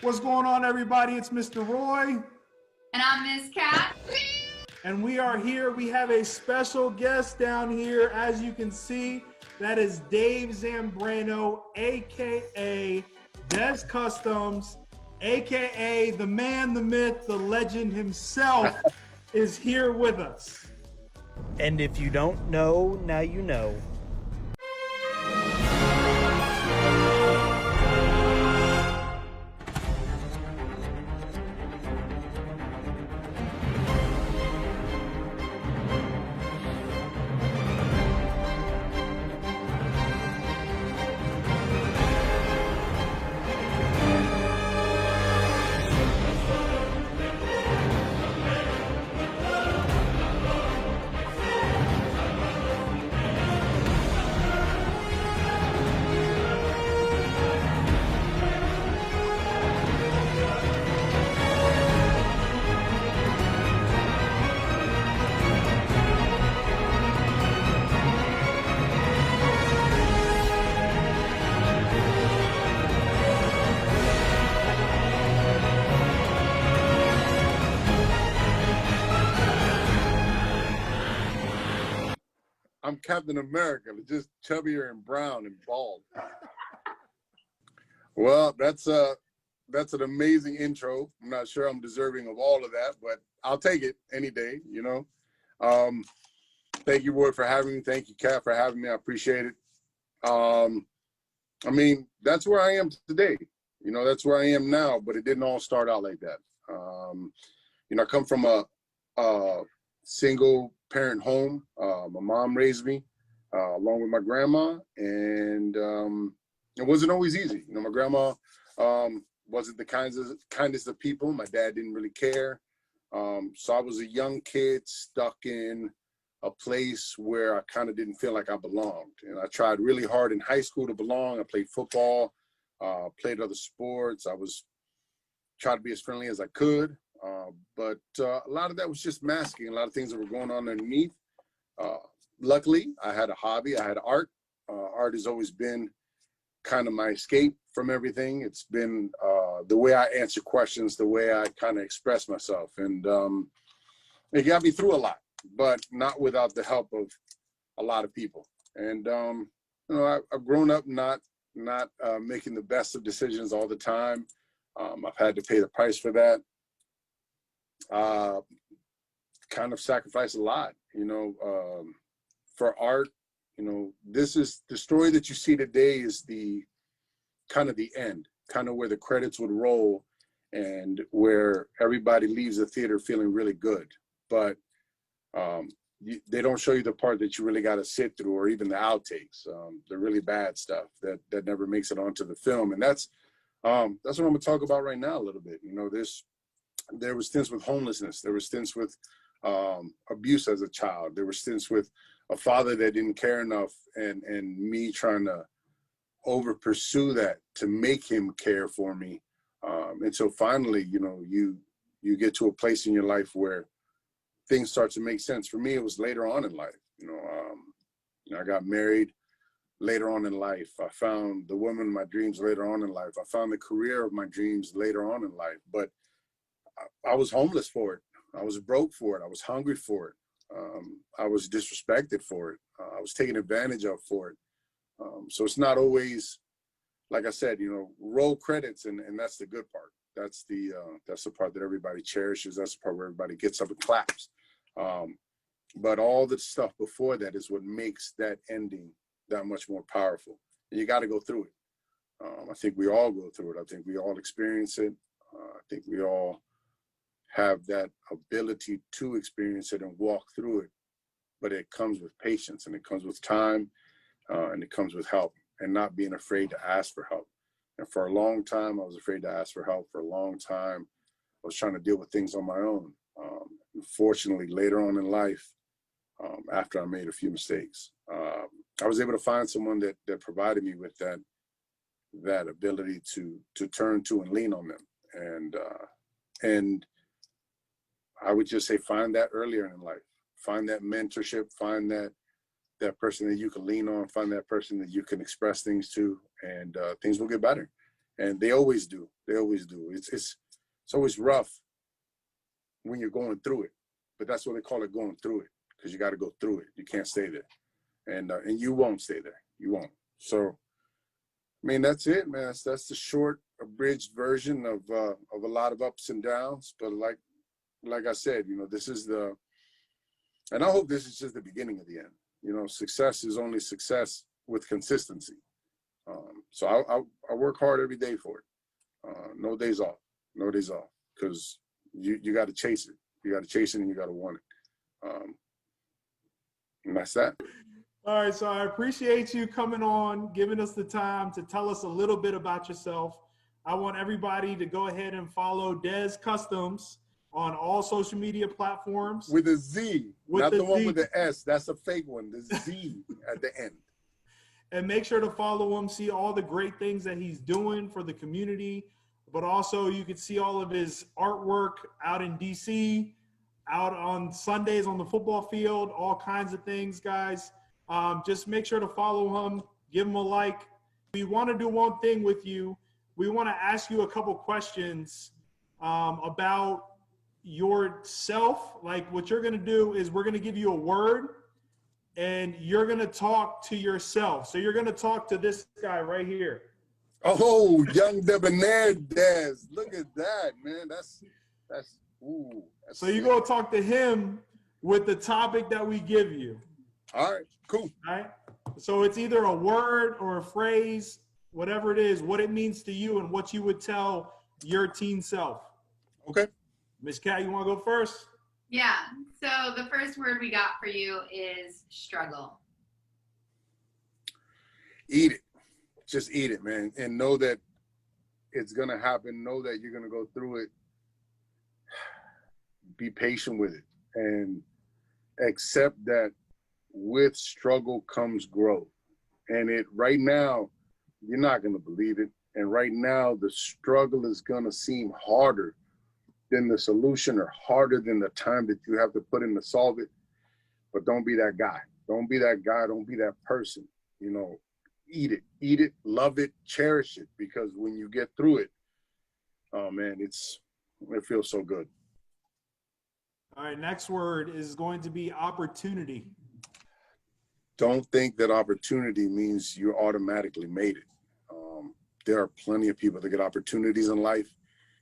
What's going on, everybody? It's Mr. Roy. And I'm Miss Cat. And we are here. We have a special guest down here, as you can see. That is Dave Zambrano, a.k.a. DEZ Customz, a.k.a. the man, the myth, the legend himself is here with us. And if you don't know, now you know. I'm Captain America, just chubbier and brown and bald. Well, that's an amazing intro. I'm not sure I'm deserving of all of that, but I'll take it any day, you know. Thank you, Roy, for having me. Thank you, Kat, for having me. I appreciate it. I mean, that's where I am today. You know, that's where I am now, but it didn't all start out like that. You know, I come from a single parent home. My mom raised me along with my grandma, and it wasn't always easy. You know, my grandma wasn't the kindest of people. My dad didn't really care. So I was a young kid stuck in a place where I kind of didn't feel like I belonged. And I tried really hard in high school to belong. I played football, played other sports. I was trying to be as friendly as I could. But a lot of that was just masking a lot of things that were going on underneath. Luckily, I had a hobby. I had art. Art has always been kind of my escape from everything. It's been the way I answer questions, the way I kind of express myself. And it got me through a lot, but not without the help of a lot of people. And, you know, I've grown up not making the best of decisions all the time. I've had to pay the price for that. Kind of sacrifice a lot, you know, for art. You know, this is the story that you see today is the kind of the end, kind of where the credits would roll and where everybody leaves the theater feeling really good. But they don't show you the part that you really got to sit through, or even the outtakes, the really bad stuff that never makes it onto the film. And that's what I'm gonna talk about right now a little bit. You know, there were stints with homelessness. There were stints with abuse as a child. There were stints with a father that didn't care enough, and me trying to over pursue that to make him care for me. And so finally, you know, you get to a place in your life where things start to make sense. For me, it was later on in life. You know, I got married later on in life. I found the woman of my dreams later on in life. I found the career of my dreams later on in life. But I was homeless for it. I was broke for it. I was hungry for it. I was disrespected for it. I was taken advantage of for it. So it's not always, like I said, you know, roll credits, and that's the good part. That's the part that everybody cherishes. That's the part where everybody gets up and claps. But all the stuff before that is what makes that ending that much more powerful. And you got to go through it. I think we all go through it. I think we all experience it. I think we all have that ability to experience it and walk through it, but it comes with patience, and it comes with time, and it comes with help, and not being afraid to ask for help. And for a long time, I was afraid to ask for help. For a long time, I was trying to deal with things on my own. Unfortunately, later on in life, after I made a few mistakes, I was able to find someone that provided me with that ability to turn to and lean on them. And I would just say, find that earlier in life. Find that mentorship, find that person that you can lean on, find that person that you can express things to, and things will get better. And they always do. They always do. It's always rough when you're going through it, but that's what they call it, going through it, because you got to go through it. You can't stay there, and you won't stay there. You won't. So, I mean, that's it, man. That's the short, abridged version of a lot of ups and downs. But like I said, you know, this is and I hope this is just the beginning of the end. You know, success is only success with consistency. So I work hard every day for it. No days off, because you got to chase it. You got to chase it and you got to want it. And that's that. All right, so I appreciate you coming on, giving us the time to tell us a little bit about yourself. I want everybody to go ahead and follow DEZ Customz on all social media platforms. With a Z, not the one with the S. That's a fake one. The Z at the end. And make sure to follow him, see all the great things that he's doing for the community. But also you can see all of his artwork out in DC, out on Sundays on the football field, all kinds of things, guys. Just make sure to follow him, give him a like. We want to do one thing with you. We want to ask you a couple questions about yourself. Like, what you're going to do is we're going to give you a word, and you're going to talk to yourself. So you're going to talk to this guy right here. Oh, young debonair Dez. Look at that, man. That's so you're going to talk to him with the topic that we give you. All right, cool. All right. So it's either a word or a phrase, whatever it is, what it means to you and what you would tell your teen self. Okay. Miss Cat, you want to go first? Yeah. So the first word we got for you is struggle. Eat it. Just eat it, man. And know that it's going to happen. Know that you're going to go through it. Be patient with it. And accept that with struggle comes growth. And right now, you're not going to believe it. And right now, the struggle is going to seem harder than the solution, or harder than the time that you have to put in to solve it. But don't be that guy. Don't be that guy. Don't be that person. You know, eat it, love it, cherish it, because when you get through it, oh man, it feels so good. All right, next word is going to be opportunity. Don't think that opportunity means you automatically made it. There are plenty of people that get opportunities in life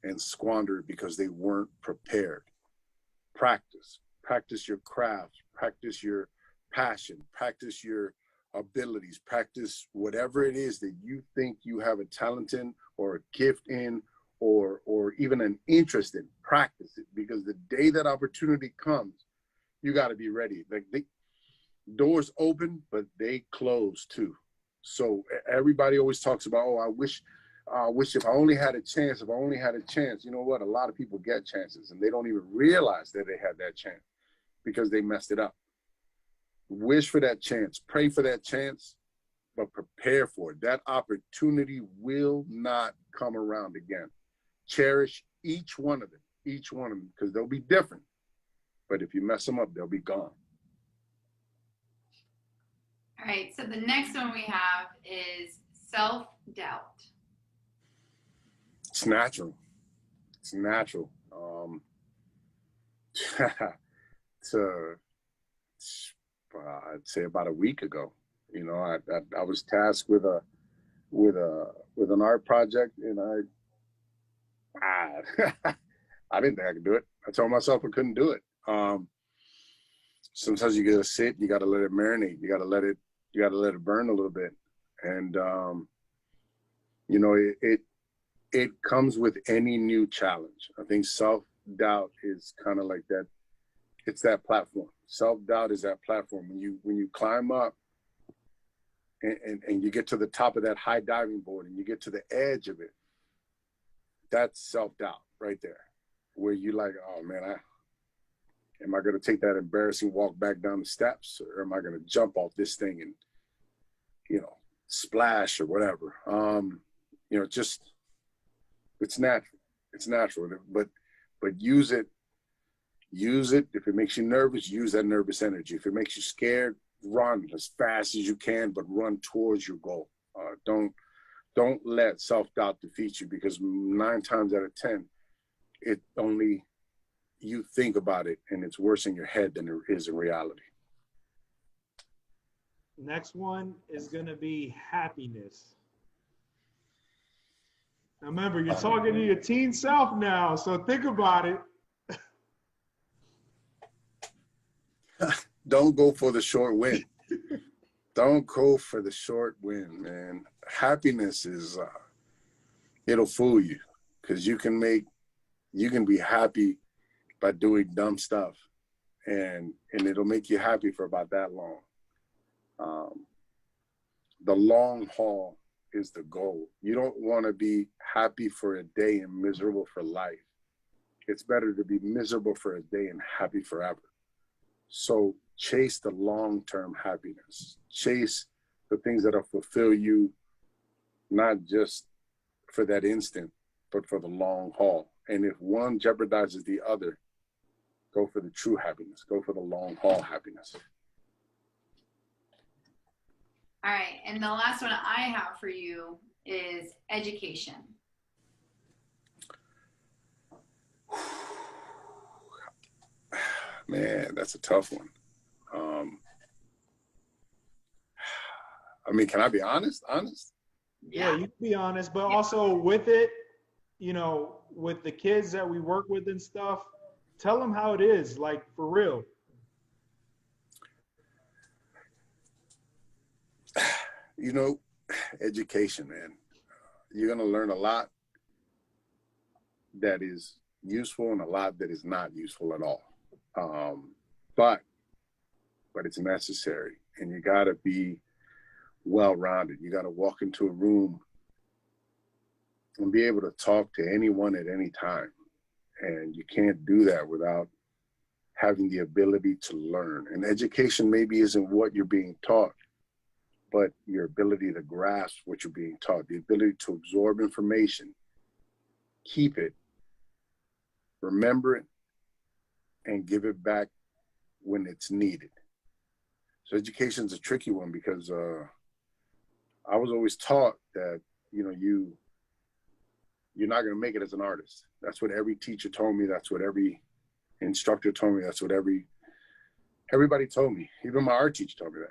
and squander it because they weren't prepared. Practice your craft, practice your passion, practice your abilities, practice whatever it is that you think you have a talent in, or a gift in, or even an interest in. Practice it, because the day that opportunity comes, you got to be ready. Like, doors open, but they close too. So everybody always talks about, oh, I wish if I only had a chance, You know what? A lot of people get chances and they don't even realize that they had that chance because they messed it up. Wish for that chance, pray for that chance, but prepare for it. That opportunity will not come around again. Cherish each one of them, because they'll be different. But if you mess them up, they'll be gone. All right, so the next one we have is self-doubt. It's natural. I'd say about a week ago, you know, I was tasked with an art project, and I didn't think I could do it. I told myself I couldn't do it. Sometimes you gotta sit, you gotta let it marinate, you gotta let it burn a little bit, and you know, it comes with any new challenge. I think self-doubt is kind of like that. It's that platform. Self-doubt is that platform. When you climb up and you get to the top of that high diving board and you get to the edge of it, that's self-doubt right there, where you like, oh man, am I going to take that embarrassing walk back down the steps, or am I going to jump off this thing and, you know, splash or whatever? You know, just, it's natural, but use it. If it makes you nervous, use that nervous energy. If it makes you scared, run as fast as you can, but run towards your goal. Don't Don't let self-doubt defeat you, because 9 times out of 10, it only, you think about it and it's worse in your head than it is in reality. Next one is going to be happiness. Now remember, you're talking to your teen self now, so think about it. Don't go for the short win. Don't go for the short win, man. Happiness is, it'll fool you, because you can be happy by doing dumb stuff, and it'll make you happy for about that long. The long haul is the goal. You don't want to be happy for a day and miserable for life. It's better to be miserable for a day and happy forever. So chase the long-term happiness. Chase the things that'll fulfill you, not just for that instant, but for the long haul. And if one jeopardizes the other, go for the true happiness. Go for the long haul happiness. All right, and the last one I have for you is education. Man, that's a tough one. I mean, can I be honest? Yeah, you can be honest, but also with it, you know, with the kids that we work with and stuff, tell them how it is, like for real. You know, education, man. You're going to learn a lot that is useful and a lot that is not useful at all. But it's necessary, and you got to be well-rounded. You got to walk into a room and be able to talk to anyone at any time. And you can't do that without having the ability to learn. And education maybe isn't what you're being taught, but your ability to grasp what you're being taught, the ability to absorb information, keep it, remember it, and give it back when it's needed. So education is a tricky one, because I was always taught that, you know, you're not going to make it as an artist. That's what every teacher told me. That's what every instructor told me. That's what everybody told me. Even my art teacher told me that.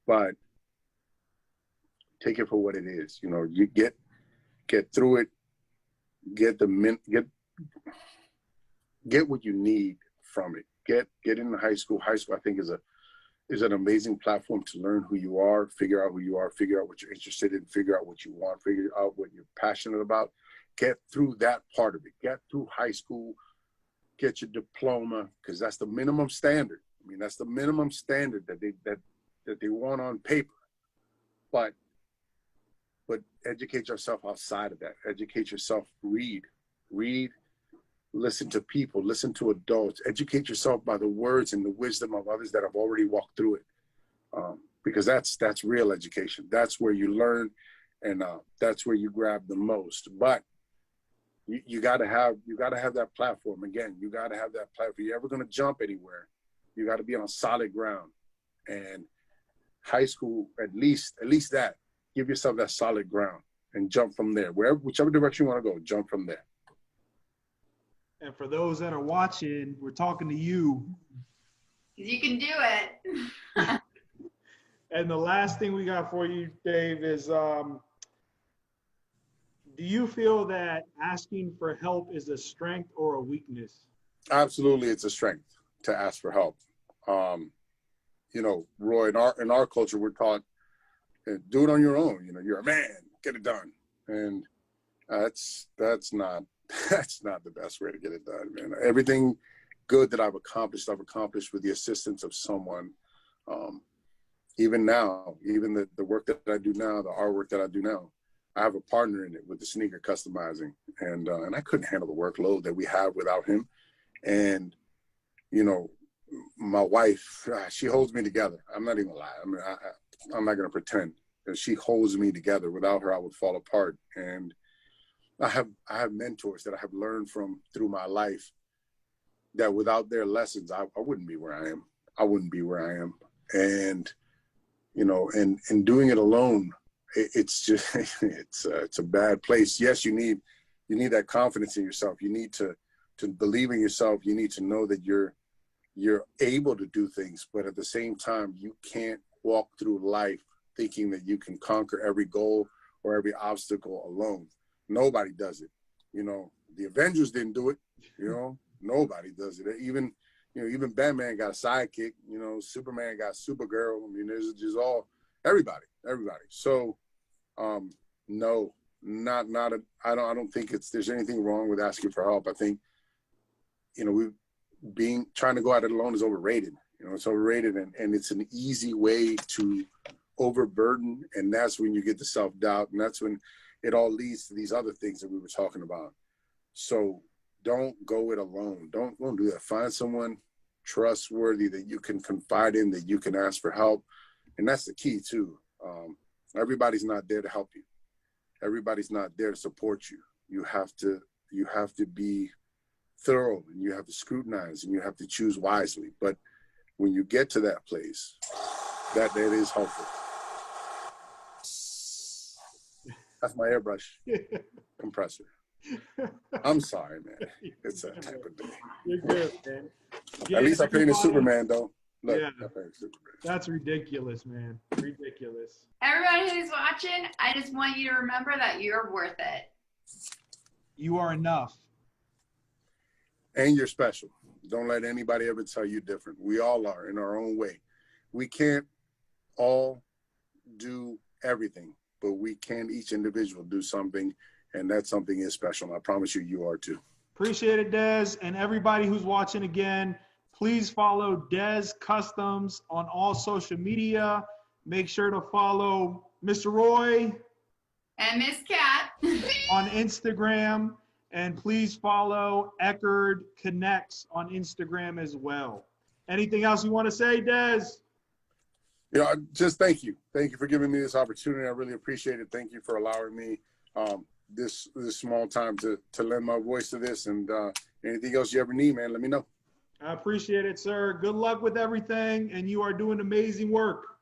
But take it for what it is. You know, you get through it, get what you need from it. Get into high school. High school, I think, is an amazing platform to learn who you are, figure out who you are, figure out what you're interested in, figure out what you want, figure out what you're passionate about. Get through that part of it. Get through high school, get your diploma, because that's the minimum standard. I mean, that's the minimum standard that they want on paper. But educate yourself outside of that. Educate yourself, read, listen to people, listen to adults, educate yourself by the words and the wisdom of others that have already walked through it. Because that's real education. That's where you learn, and that's where you grab the most. But you gotta have that platform. Again, you gotta have that platform. If you're ever gonna jump anywhere, you gotta be on solid ground. And high school, at least that, give yourself that solid ground and jump from there. Whichever direction you wanna go, jump from there. And for those that are watching, we're talking to you. You can do it. And the last thing we got for you, Dave, is do you feel that asking for help is a strength or a weakness? Absolutely, it's a strength to ask for help. You know, Roy, in our culture, we're taught, do it on your own. You know, you're a man, get it done. And that's not the best way to get it done, man. Everything good that I've accomplished with the assistance of someone. Even now, even the work that I do now, the artwork that I do now, I have a partner in it with the sneaker customizing, and I couldn't handle the workload that we have without him. And you know, my wife, she holds me together. I'm not even gonna lie. I mean, I'm not gonna pretend. She holds me together. Without her, I would fall apart. And I have mentors that I have learned from through my life, that without their lessons, I wouldn't be where I am. I wouldn't be where I am. And, you know, and doing it alone it's just it's a bad place. Yes, you need that confidence in yourself. You need to believe in yourself. You need to know that you're able to do things, but at the same time, you can't walk through life thinking that you can conquer every goal or every obstacle alone. Nobody does it. You know, the Avengers didn't do it. You know, nobody does it. Even Batman got a sidekick. You know, Superman got Supergirl. I mean, there's just everybody. So, no, I don't think there's anything wrong with asking for help. I think, you know, trying to go at it alone is overrated. You know, it's overrated, and it's an easy way to overburden, and that's when you get the self-doubt, and that's when it all leads to these other things that we were talking about. So don't go it alone. Don't do that. Find someone trustworthy that you can confide in, that you can ask for help, and that's the key too. Everybody's not there to help you. Everybody's not there to support you. You have to be thorough, and you have to scrutinize, and you have to choose wisely. But when you get to that place, that is helpful. That's my airbrush compressor. I'm sorry, man. It's that type of day. You're good, man. At least I painted Superman, though. Look, Yeah. I painted Superman. That's ridiculous, man. Ridiculous. Everybody who's watching, I just want you to remember that you're worth it. You are enough. And you're special. Don't let anybody ever tell you different. We all are in our own way. We can't all do everything, but we can each individual do something, and that something is special. And I promise you, you are too. Appreciate it, Dez. And everybody who's watching again, please follow DEZ Customz on all social media. Make sure to follow Mr. Roy And Miss Cat. on Instagram. And please follow Eckerd Connects on Instagram as well. Anything else you want to say, Dez? You know, just thank you. Thank you for giving me this opportunity. I really appreciate it. Thank you for allowing me this small time to lend my voice to this. And anything else you ever need, man, let me know. I appreciate it, sir. Good luck with everything, and you are doing amazing work.